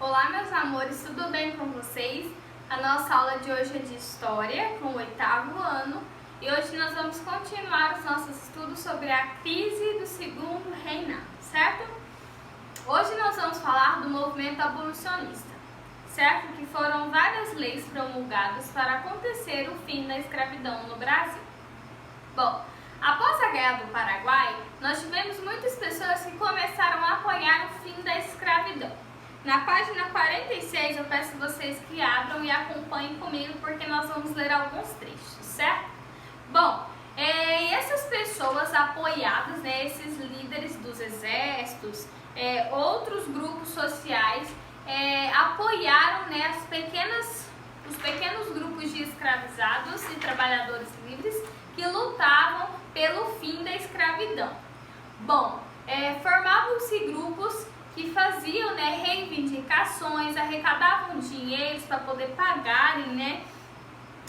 Olá, meus amores, tudo bem com vocês? A nossa aula de hoje é de História, com o 8º ano, e hoje nós vamos continuar os nossos estudos sobre a crise do Segundo Reinado, certo? Hoje nós vamos falar do movimento abolicionista, certo? Que foram várias leis promulgadas para acontecer o fim da escravidão no Brasil. Bom, após a Guerra do Paraguai, nós tivemos muitas pessoas que começaram a apoiar o fim da escravidão. Na página 46, eu peço vocês que abram e acompanhem comigo, porque nós vamos ler alguns trechos, certo? Bom, essas pessoas apoiadas, esses líderes dos exércitos, outros grupos sociais, apoiaram os pequenos grupos de escravizados e trabalhadores livres que lutavam pelo fim da escravidão. Bom, formavam-se grupos que faziam reivindicações, arrecadavam dinheiros para poder pagarem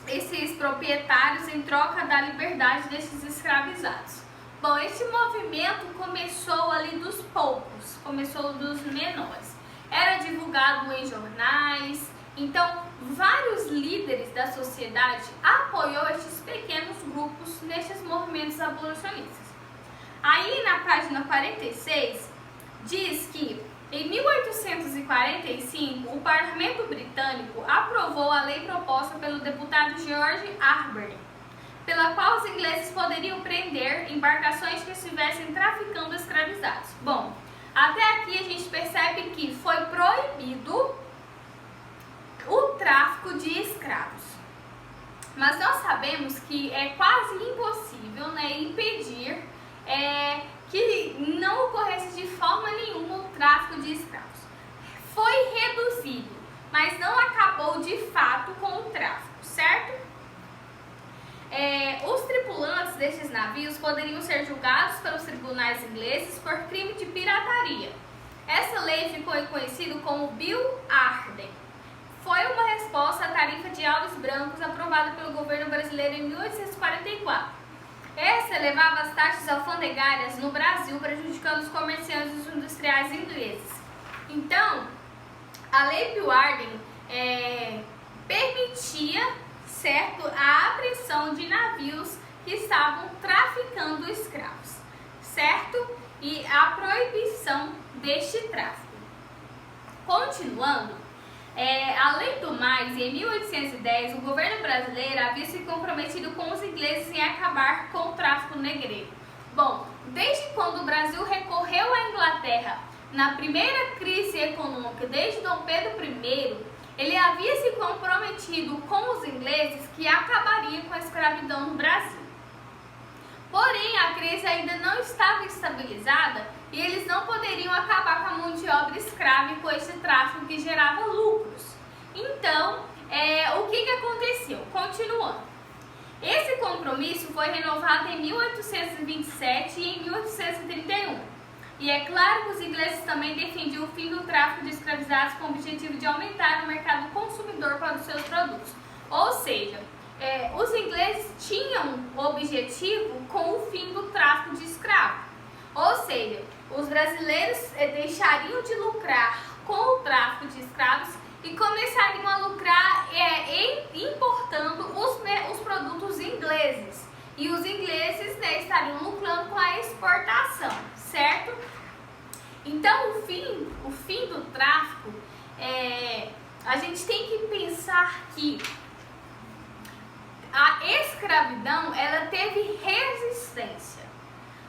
esses proprietários em troca da liberdade desses escravizados. Bom, esse movimento começou ali dos poucos, começou dos menores. Era divulgado em jornais, então vários líderes da sociedade apoiou esses pequenos grupos nesses movimentos abolicionistas. Aí na página 46, diz que em 1845 o Parlamento Britânico aprovou a lei proposta pelo deputado George Arberne, pela qual os ingleses poderiam prender embarcações que estivessem traficando escravizados. Bom, até aqui a gente percebe que foi proibido o tráfico de escravos. Mas nós sabemos que é quase impossível impedir que não ocorresse de forma nenhuma o tráfico de escravos. Foi reduzido, mas não acabou de fato com o tráfico, certo? Os tripulantes desses navios poderiam ser julgados pelos tribunais ingleses por crime de pirataria. Essa lei ficou conhecida como Bill Arden. Foi uma resposta à tarifa de alvos brancos aprovada pelo governo brasileiro em 1844. Essa elevava as taxas alfandegárias no Brasil, prejudicando os comerciantes e os industriais ingleses. Então, a Lei Bill Arden permitia, certo, a apreensão de navios que estavam traficando escravos, certo? E a proibição deste tráfico. Continuando, além do mais, em 1810, o governo brasileiro havia se comprometido com os ingleses em acabar com o tráfico negreiro. Bom, desde quando o Brasil recorreu à Inglaterra na primeira crise econômica, desde Dom Pedro I, ele havia se comprometido com os ingleses que acabaria com a escravidão no Brasil. Porém, a crise ainda não estava estabilizada e eles não poderiam acabar com a mão de obra escrava e com esse tráfico que gerava lucros. Então, o que aconteceu? Continuando. Esse compromisso foi renovado em 1827 e em 1831. E é claro que os ingleses também defendiam o fim do tráfico de escravizados com o objetivo de aumentar o mercado consumidor para os seus produtos. Ou seja, os ingleses tinham o objetivo com o fim do tráfico de escravos. Ou seja, os brasileiros deixariam de lucrar com o tráfico de escravos e começariam a lucrar importando os produtos ingleses. E os ingleses estariam lucrando com a exportação, certo? Então, o fim do tráfico, a gente tem que pensar que a escravidão, ela teve resistência.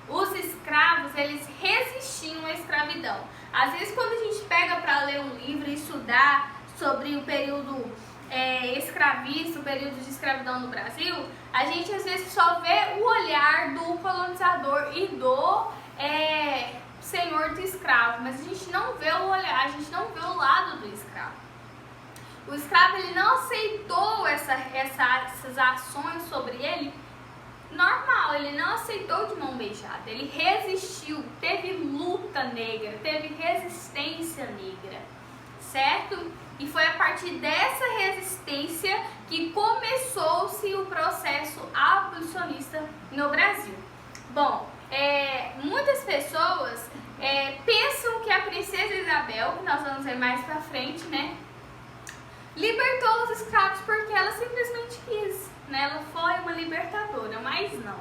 Os escravos, eles resistiam à escravidão. Às vezes, quando a gente pega para ler um livro e estudar sobre o período escravista, o período de escravidão no Brasil, a gente às vezes só vê o olhar do colonizador e do senhor do escravo, mas a gente não vê o olhar, a gente não vê o lado do escravo. O escravo, ele não aceitou essas ações sobre ele normal, ele não aceitou de mão beijada, ele resistiu, teve luta negra, teve resistência negra, certo? E foi a partir dessa resistência que começou-se o processo abolicionista no Brasil. Bom, muitas pessoas pensam que a princesa Isabel, que nós vamos ver mais pra frente, né, libertou os escravos porque ela simplesmente quis, né? Ela foi uma libertadora, mas não,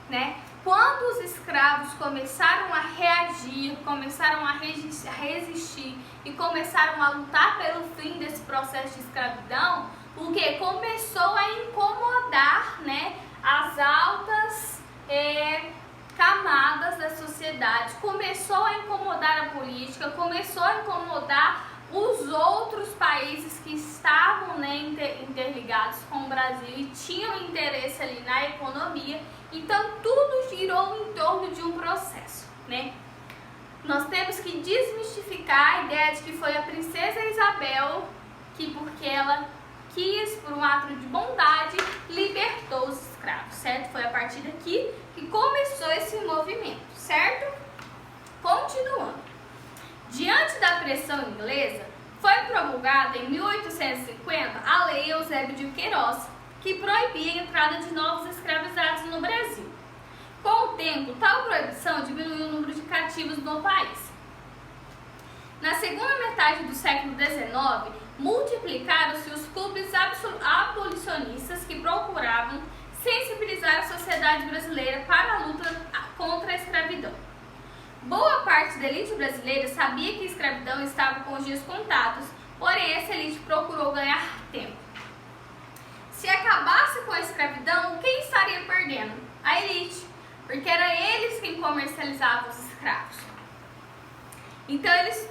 né? Quando os escravos começaram a reagir, começaram a resistir e começaram a lutar pelo fim desse processo de escravidão, o que começou a incomodar, né, as altas camadas da sociedade, começou a incomodar a política, começou a incomodar os outros países que estavam, né, interligados com o Brasil e tinham interesse ali na economia. Então tudo girou em torno de um processo, né? Nós temos que desmistificar a ideia de que foi a princesa Isabel que, porque ela quis, por um ato de bondade, libertou os escravos, certo? Foi a partir daqui que começou esse movimento, certo? Continuando. Diante da pressão inglesa, foi promulgada em 1850 a Lei Eusébio de Queiroz, que proibia a entrada de novos escravizados no Brasil. Com o tempo, tal proibição diminuiu o número de cativos no país. Na segunda metade do século XIX, multiplicaram-se os clubes abolicionistas que procuravam sensibilizar a sociedade brasileira para a luta contra a escravidão. Boa parte da elite brasileira sabia que a escravidão estava com os dias contados, porém essa elite procurou ganhar tempo. Se acabasse com a escravidão, quem estaria perdendo? A elite, porque era eles quem comercializavam os escravos. Então eles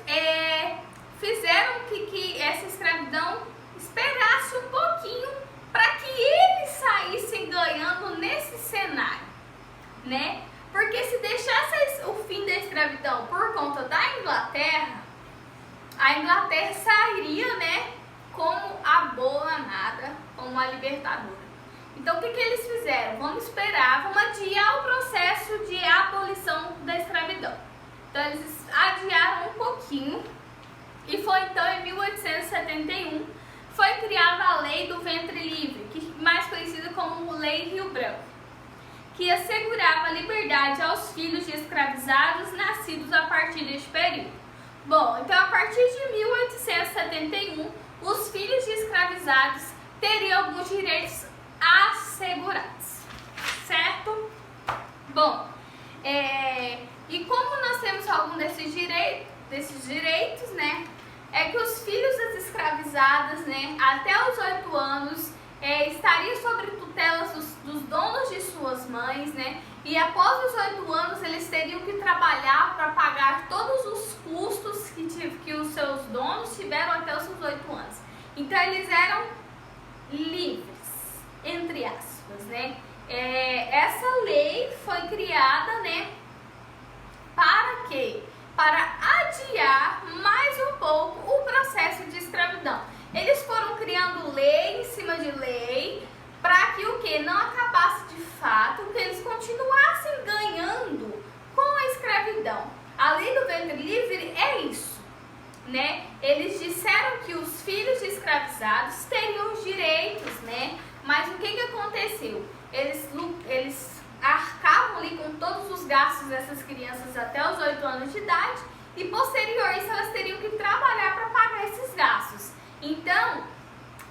fizeram que essa escravidão esperasse um pouquinho para que eles saíssem ganhando nesse cenário, né? Porque se deixasse o fim da escravidão por conta da Inglaterra, a Inglaterra sairia, né, como a boa nada, como a libertadora. Então o que eles fizeram? Vamos esperar, vamos adiar o processo de abolição da escravidão. Então eles adiaram um pouquinho e foi então em 1871 foi criada a Lei do Ventre Livre, que mais conhecida como Lei Rio Branco, que assegurava a liberdade aos filhos de escravizados nascidos a partir deste período. Bom, então a partir de 1871, os filhos de escravizados teriam alguns direitos assegurados, certo? Bom, e como nós temos algum desses direitos, né, é que os filhos das escravizadas, né, até os 8 anos, estariam sob tutelas dos donos de suas mães, né? E após os 8 anos eles teriam que trabalhar para pagar todos os custos que os seus donos tiveram até os seus 8 anos. Então eles eram livres, entre aspas, né? Essa lei foi criada, né? Para quê? Para adiar mais um pouco o processo de escravidão. Eles foram criando lei em cima de lei para que o que? Não acabasse de fato, que eles continuassem ganhando com a escravidão. A Lei do Ventre Livre é isso, né? Eles disseram que os filhos de escravizados teriam os direitos, né? Mas o que aconteceu? Eles arcavam ali com todos os gastos dessas crianças até os 8 anos de idade e posterior a isso elas teriam que trabalhar para pagar esses gastos. Então,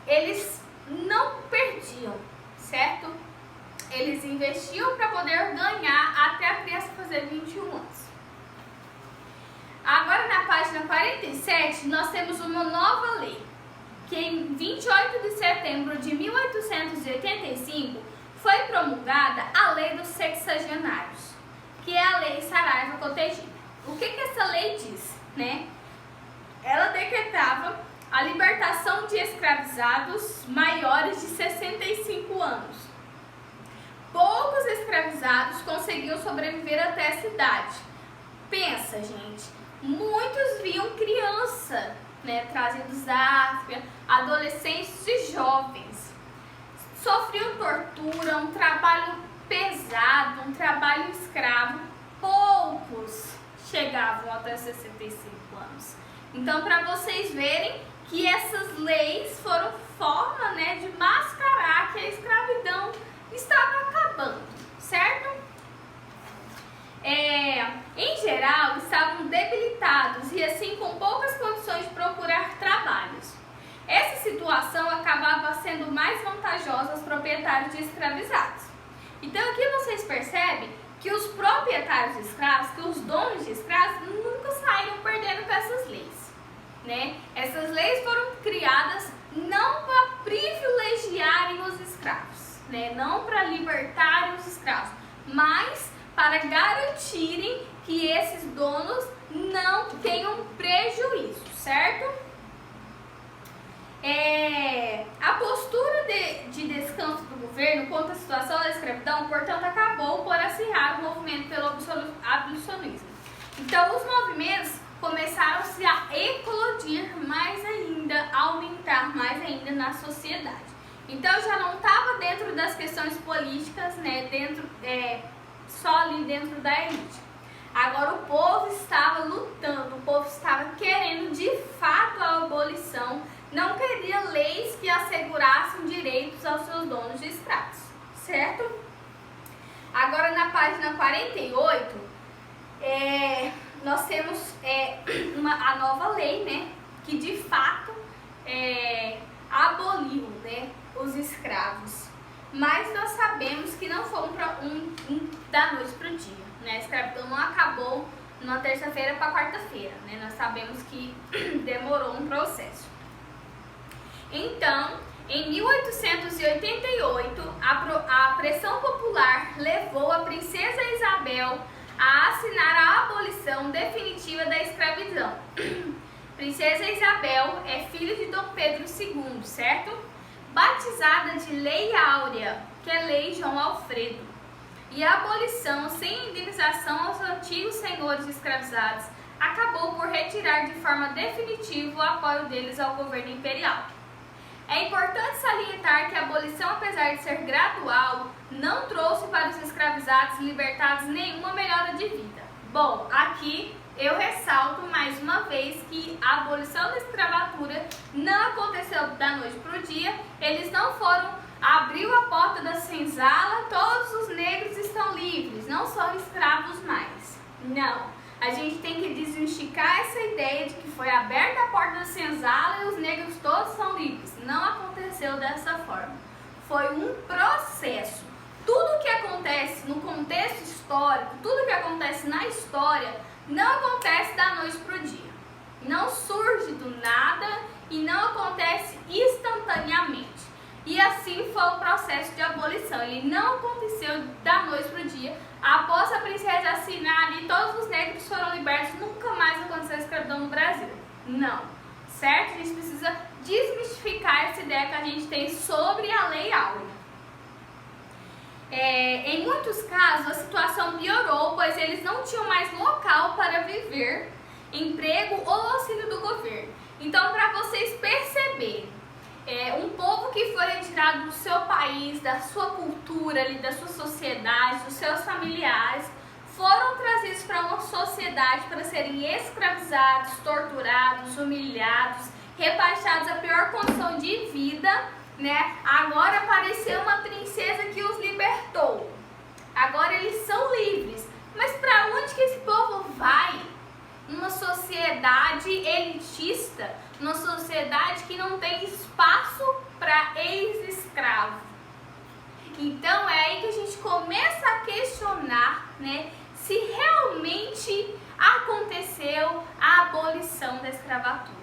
eles não perdiam, certo? Eles investiam para poder ganhar até a criança fazer 21 anos. Agora, na página 47, nós temos uma nova lei, que em 28 de setembro de 1885 foi promulgada a Lei dos Sexagenários, que é a Lei Saraiva Cotegina. O que essa lei diz, né? Ela decretava a libertação de escravizados maiores de 65 anos. Poucos escravizados conseguiam sobreviver até essa idade. Pensa, gente, muitos viam criança, né, trazidos da África, adolescentes e jovens. Sofriam tortura, um trabalho pesado, um trabalho escravo. Poucos chegavam até 65 anos. Então, para vocês verem que essas leis foram forma, né, de mascarar que a escravidão estava acabando, certo? em geral, estavam debilitados e assim com poucas condições de procurar trabalhos. Essa situação acabava sendo mais vantajosa aos proprietários de escravizados. Então aqui vocês percebem que os proprietários de escravos, que os donos de escravos, nunca saíram perdendo com essas leis, né? Essas leis foram criadas não para privilegiarem os escravos, né? Não para libertarem os escravos, mas para garantirem que esses donos não tenham prejuízo, certo? A postura de descanso do governo contra a situação da escravidão, portanto, acabou por acirrar o movimento pelo abolicionismo. Então, os movimentos começaram-se a eclodir mais ainda, a aumentar mais ainda na sociedade. Então, já não estava dentro das questões políticas, né, só ali dentro da elite. Agora, o povo estava lutando, o povo estava querendo de fato a abolição, não queria leis que assegurassem direitos aos seus donos de escravos, certo? Agora, na página 48, nós temos a nova lei, né, que de fato aboliu, né, os escravos. Mas nós sabemos que não foi da noite para o dia, né? A escravidão não acabou numa terça-feira para quarta-feira, né? Nós sabemos que demorou um processo. Então, em 1888, a pressão popular levou a princesa Isabel a assinar a abolição definitiva da escravidão. Princesa Isabel é filha de Dom Pedro II, certo? Batizada de Lei Áurea, que é Lei João Alfredo. E a abolição sem indenização aos antigos senhores escravizados acabou por retirar de forma definitiva o apoio deles ao governo imperial. É importante salientar que a abolição, apesar de ser gradual, não trouxe para os escravizados libertados nenhuma melhora de vida. Bom, aqui eu ressalto mais uma vez que a abolição da escravatura não aconteceu da noite para o dia. Eles não foram, abriu a porta da senzala, todos os negros estão livres, não são escravos mais. Não. A gente tem que desmistificar essa ideia de que foi aberta a porta da senzala e os negros todos são livres. Não aconteceu dessa forma. Foi um processo. Tudo que acontece no contexto histórico, tudo que acontece na história, não acontece da noite para o dia. Não surge do nada e não acontece instantaneamente. E assim foi o processo de abolição. Ele não aconteceu da noite para o dia. Após a princesa assinar ali, todos os negros foram libertos. Nunca mais aconteceu a escravidão no Brasil. Não. Certo? A gente precisa desmistificar essa ideia que a gente tem sobre a Lei Áurea. Em muitos casos, a situação piorou, pois eles não tinham mais local para viver, emprego ou auxílio do governo. Então, para vocês perceberem, um povo que foi retirado do seu país, da sua cultura, ali, da sua sociedade, dos seus familiares, foram trazidos para uma sociedade para serem escravizados, torturados, humilhados, rebaixados à pior condição de vida, né? Agora apareceu uma princesa que os libertou. Agora eles são livres. Mas para onde que esse povo vai? Uma sociedade elitista, uma sociedade que não tem espaço para ex-escravo. Então é aí que a gente começa a questionar, né, se realmente aconteceu a abolição da escravatura,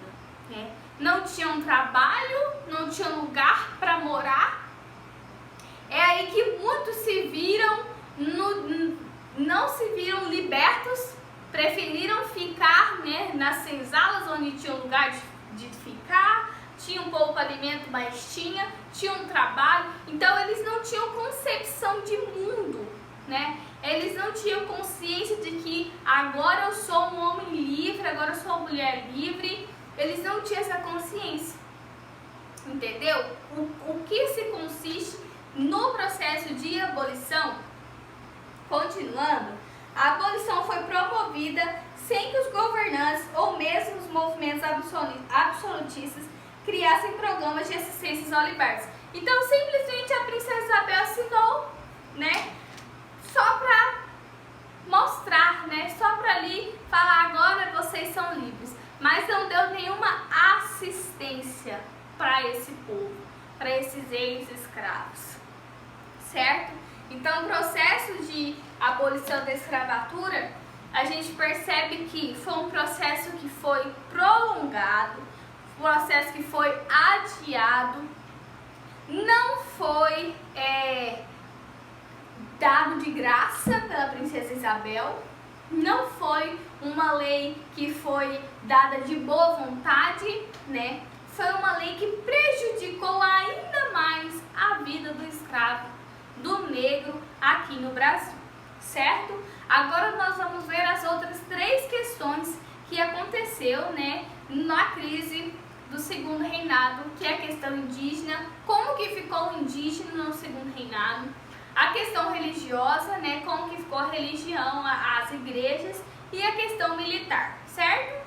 né? Não tinham trabalho, não tinham lugar para morar. É aí que muitos se viram, não se viram libertos, preferiram ficar, né, nas senzalas onde tinha lugar de ficar, tinha um pouco alimento, mas tinha um trabalho. Então eles não tinham concepção de mundo, né? Eles não tinham consciência de que agora eu sou um homem livre, agora eu sou uma mulher livre. Eles não tinham essa consciência, entendeu? O que se consiste no processo de abolição? Continuando, a abolição foi promovida sem que os governantes ou mesmo os movimentos absolutistas criassem programas de assistência aos libertos. Então, simplesmente a princesa Isabel assinou, né? Só para mostrar, né? Só para ali falar, agora vocês são livres. Mas não deu nenhuma assistência para esse povo, para esses ex-escravos, certo? Então, o processo de abolição da escravatura, a gente percebe que foi um processo que foi prolongado, um processo que foi adiado, não foi dado de graça pela princesa Isabel, não foi uma lei que foi dada de boa vontade, né? Foi uma lei que prejudicou ainda mais a vida do escravo, do negro aqui no Brasil, certo? Agora nós vamos ver as outras 3 questões que aconteceu, né, na crise do segundo reinado, que é a questão indígena, como que ficou o indígena no segundo reinado, a questão religiosa, né, como que ficou a religião, as igrejas, e a questão militar, certo?